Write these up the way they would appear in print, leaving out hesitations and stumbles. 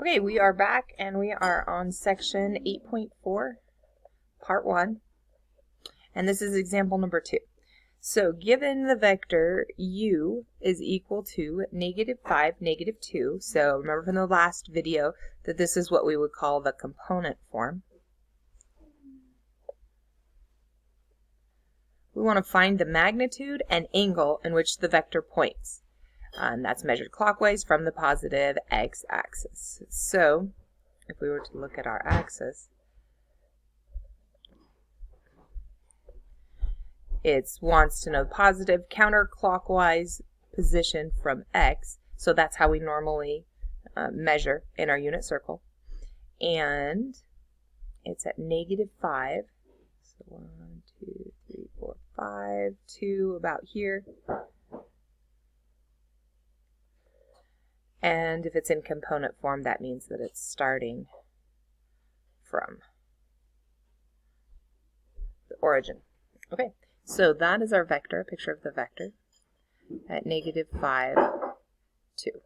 Okay, we are back and we are on section 8.4, part 1, and this is example number 2. So given the vector u is equal to -5, -2, so remember from the last video that this is what we would call the component form. We want to find the magnitude and angle in which the vector points. And that's measured clockwise from the positive x-axis. So, if we were to look at our axis, it wants to know positive counterclockwise position from x. So that's how we normally measure in our unit circle. And it's at -5. So 1, 2, 3, 4, 5, 2, about here. And if it's in component form, that means that it's starting from the origin. Okay, so that is our vector, a picture of the vector at -5, 2.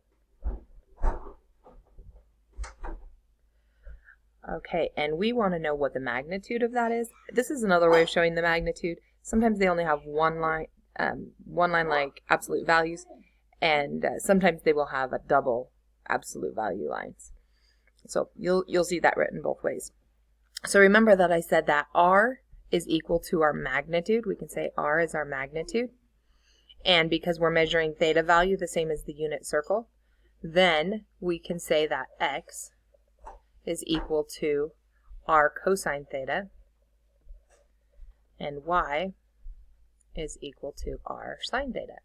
Okay, and we want to know what the magnitude of that is. This is another way of showing the magnitude. Sometimes they only have one line like absolute values, and sometimes they will have a double absolute value lines. So you'll see that written both ways. So remember that I said that r is equal to our magnitude. We can say r is our magnitude. And because we're measuring theta value the same as the unit circle, then we can say that x is equal to r cosine theta, and y is equal to r sine theta.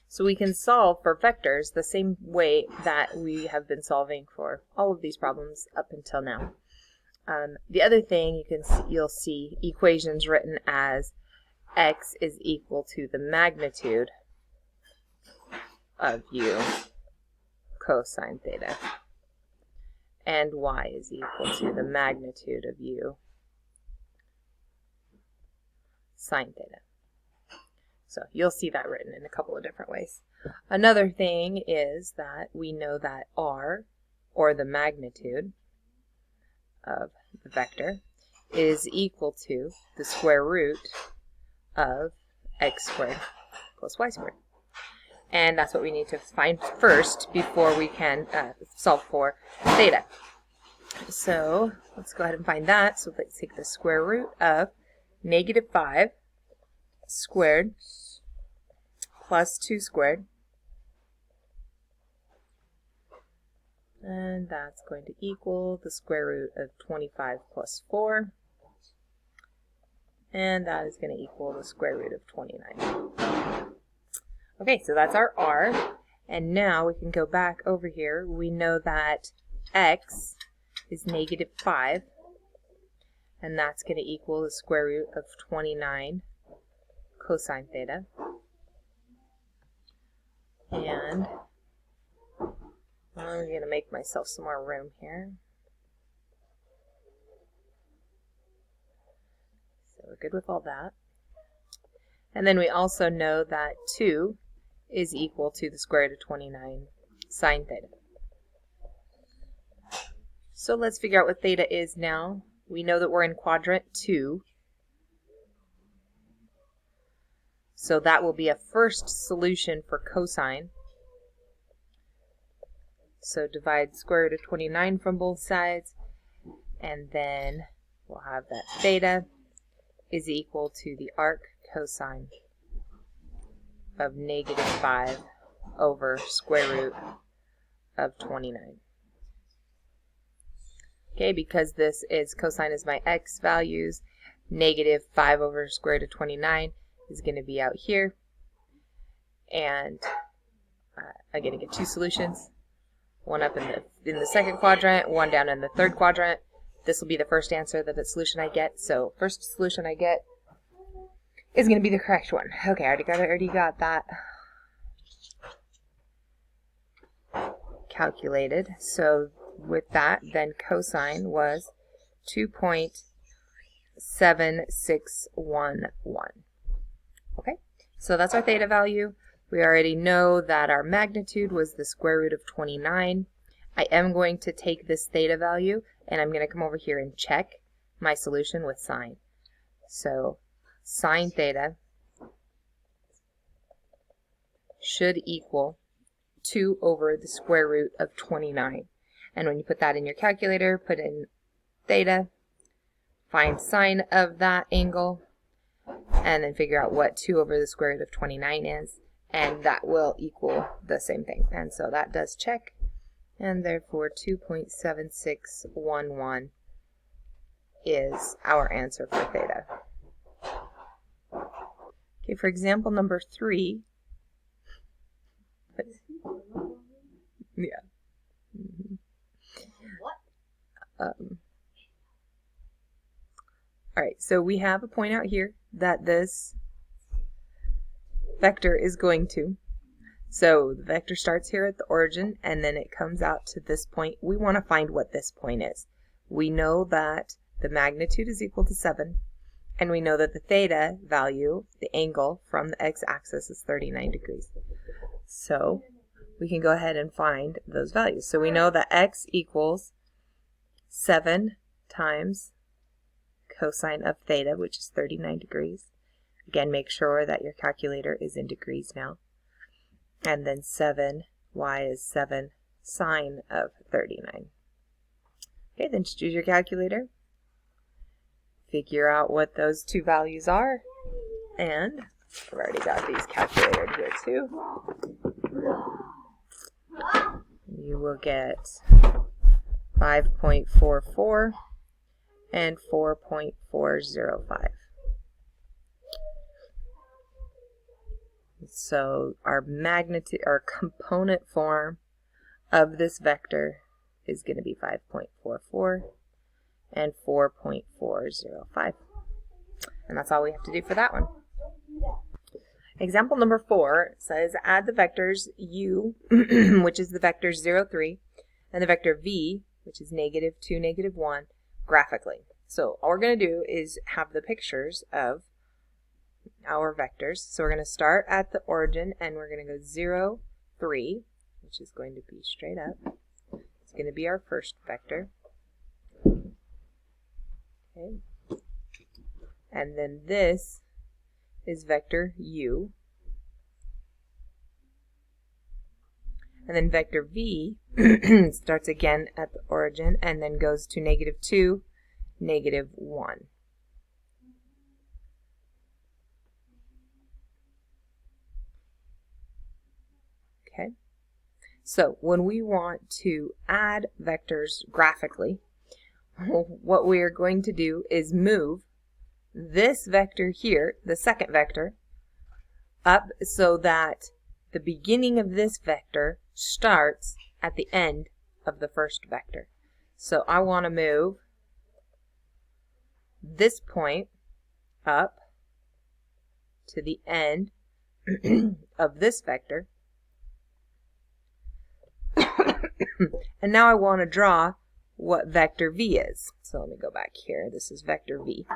So we can solve for vectors the same way that we have been solving for all of these problems up until now. The other thing you'll see equations written as x is equal to the magnitude of u cosine theta, and y is equal to the magnitude of u sine theta. So you'll see that written in a couple of different ways. Another thing is that we know that r, or the magnitude of the vector, is equal to the square root of x squared plus y squared. And that's what we need to find first before we can solve for theta. So let's go ahead and find that. So let's take the square root of -5 squared plus 2 squared, and that's going to equal the square root of 25 plus 4, and that is going to equal the square root of 29. Okay, so that's our r, and now we can go back over here. We know that x is -5, and that's going to equal the square root of 29 cosine theta. And I'm going to make myself some more room here. So we're good with all that. And then we also know that 2 is equal to the square root of 29 sine theta. So let's figure out what theta is now. We know that we're in quadrant 2. So that will be a first solution for cosine. So divide square root of 29 from both sides, and then we'll have that theta is equal to the arc cosine of -5 over square root of 29. Okay, because this is cosine is my x values, -5 over square root of 29 is going to be out here, and I'm going to get two solutions, one up in the second quadrant, one down in the third quadrant. This will be the first answer, that the solution I get. So first solution I get is going to be the correct one. Okay, I already got that calculated. So with that, then cosine was 2.7611. Okay, so that's our theta value. We already know that our magnitude was the square root of 29, I am going to take this theta value and I'm going to come over here and check my solution with sine. So sine theta should equal 2 over the square root of 29. And when you put that in your calculator, put in theta, find sine of that angle, and then figure out what 2 over the square root of 29 is, and that will equal the same thing. And so that does check, and therefore 2.7611 is our answer for theta. Okay, for example number 3. Yeah. All right, so we have a point out here that this vector is going to. So the vector starts here at the origin and then it comes out to this point. We want to find what this point is. We know that the magnitude is equal to 7, and we know that the theta value, the angle from the x-axis, is 39 degrees. So we can go ahead and find those values. So we know that x equals 7 times cosine of theta, which is 39 degrees. Again, make sure that your calculator is in degrees now. And then 7y is 7 sine of 39. Okay, then just use your calculator. Figure out what those two values are. And I've already got these calculated here too. You will get 5.44 and 4.405. So our magnitude, our component form of this vector is going to be 5.44 and 4.405. And that's all we have to do for that one. Example number 4 says add the vectors u, which is the vector 0, 3, and the vector v, which is -2, -1, graphically. So all we're going to do is have the pictures of our vectors. So we're going to start at the origin and we're going to go 0, 3, which is going to be straight up. It's going to be our first vector. Okay. And then this is vector u. And then vector v starts again at the origin and then goes to -2, -1. Okay. So when we want to add vectors graphically, what we are going to do is move this vector here, the second vector, up so that the beginning of this vector starts at the end of the first vector. So I want to move this point up to the end of this vector. And now I want to draw what vector v is. So let me go back here. This is vector v.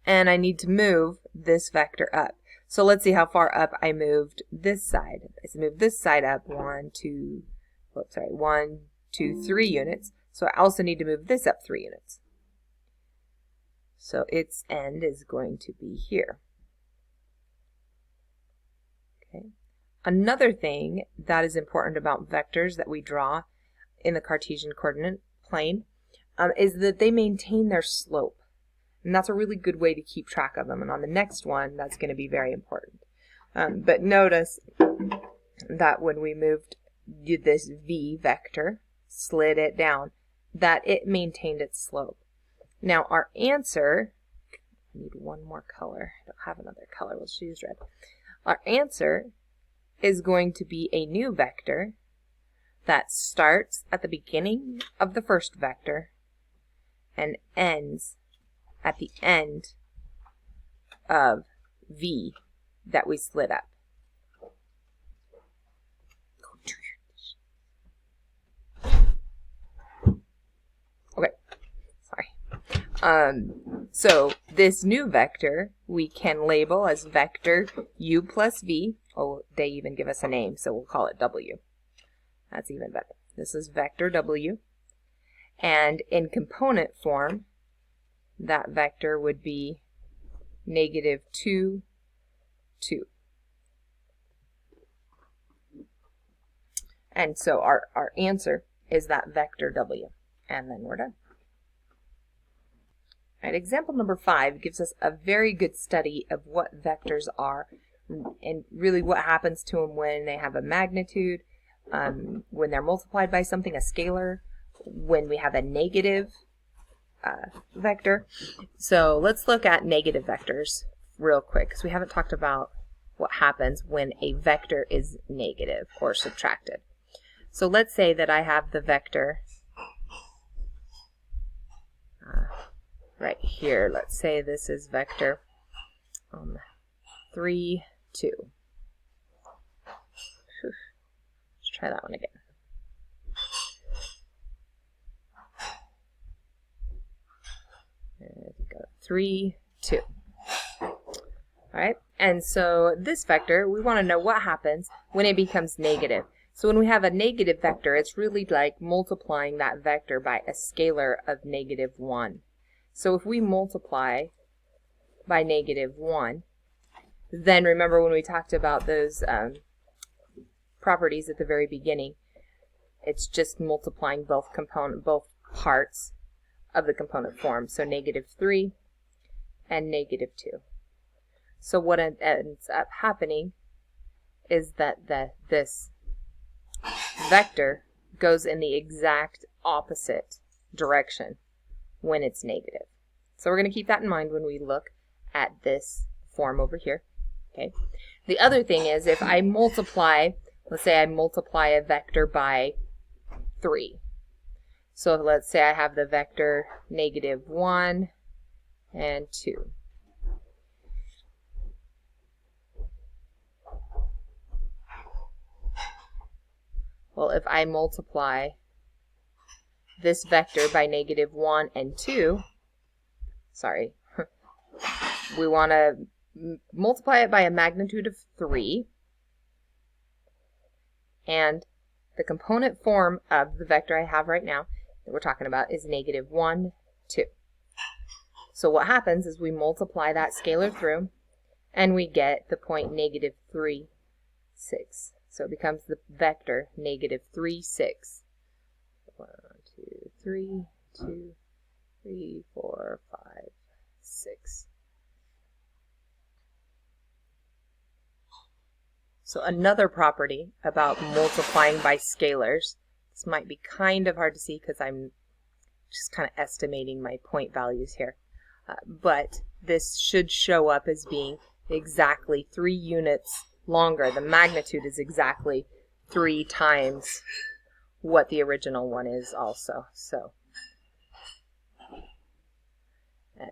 And I need to move this vector up. So let's see how far up I moved this side. I moved this side up 1, 2, 3 units. So I also need to move this up 3 units. So its end is going to be here. Okay. Another thing that is important about vectors that we draw in the Cartesian coordinate plane is that they maintain their slope. And that's a really good way to keep track of them. And on the next one, that's going to be very important. But notice that when we did this v vector, slid it down, that it maintained its slope. Now our answer, I need one more color. I don't have another color. We'll just use red. Our answer is going to be a new vector that starts at the beginning of the first vector and ends at the end of v that we slid up. Okay, sorry. So this new vector we can label as vector u plus v. Oh, they even give us a name, so we'll call it w. That's even better. This is vector W. And in component form, that vector would be negative 2, 2. And so our answer is that vector W. And then we're done. All right, example number 5 gives us a very good study of what vectors are and really what happens to them when they have a magnitude, when they're multiplied by something, a scalar, when we have a negative vector. So let's look at negative vectors real quick, because we haven't talked about what happens when a vector is negative or subtracted. So let's say that I have the vector right here. Let's say this is vector 3, 2. Let's try that one again. There we go. 3, 2. All right, and so this vector, we want to know what happens when it becomes negative. So when we have a negative vector, it's really like multiplying that vector by a scalar of negative 1. So if we multiply by negative 1, then remember when we talked about those properties at the very beginning, it's just multiplying both parts of the component form. So negative 3 and negative 2. So what ends up happening is that this vector goes in the exact opposite direction when it's negative. So we're going to keep that in mind when we look at this form over here. Okay. The other thing is if I multiply, let's say I multiply a vector by 3. So let's say I have the vector negative 1 and 2. Well, if I multiply this vector by negative 1 and 2, sorry, we want to multiply it by a magnitude of 3, and the component form of the vector I have right now that we're talking about is negative 1, 2. So what happens is we multiply that scalar through, and we get the point negative 3, 6. So it becomes the vector negative 3, 6. 1, 2, 3, 2, 3, 4, 5, 6. So another property about multiplying by scalars, this might be kind of hard to see because I'm just kind of estimating my point values here, but this should show up as being exactly 3 units longer. The magnitude is exactly 3 times what the original one is also. So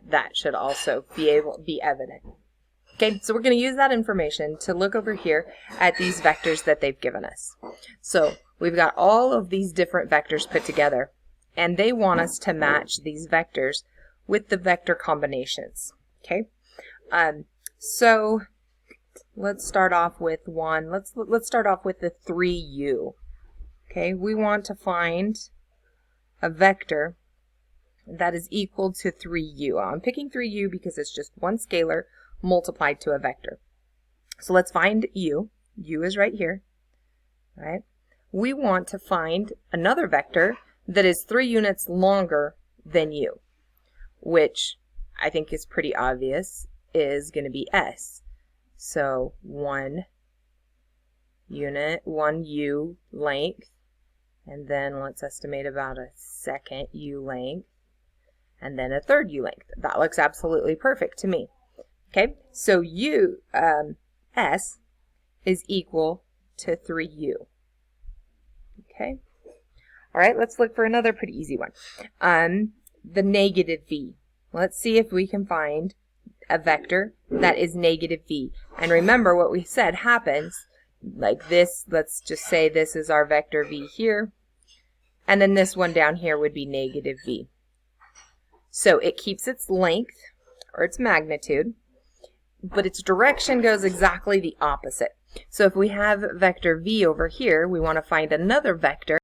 that should also be evident. Okay, so we're going to use that information to look over here at these vectors that they've given us. So we've got all of these different vectors put together, and they want us to match these vectors with the vector combinations. Okay, so let's start off with one. Let's start off with the 3u. Okay, we want to find a vector that is equal to 3u. I'm picking 3u because it's just one scalar multiplied to a vector. So let's find u. U is right here. All right. We want to find another vector that is 3 units longer than u, which I think is pretty obvious is going to be s. So 1 unit, 1 u length, and then let's estimate about a second u length, and then a third u length. That looks absolutely perfect to me. Okay, so s is equal to 3u. Okay, all right, let's look for another pretty easy one. The negative v. Let's see if we can find a vector that is negative v. And remember what we said happens like this. Let's just say this is our vector v here, and then this one down here would be negative v. So it keeps its length or its magnitude, but its direction goes exactly the opposite. So if we have vector v over here, we want to find another vector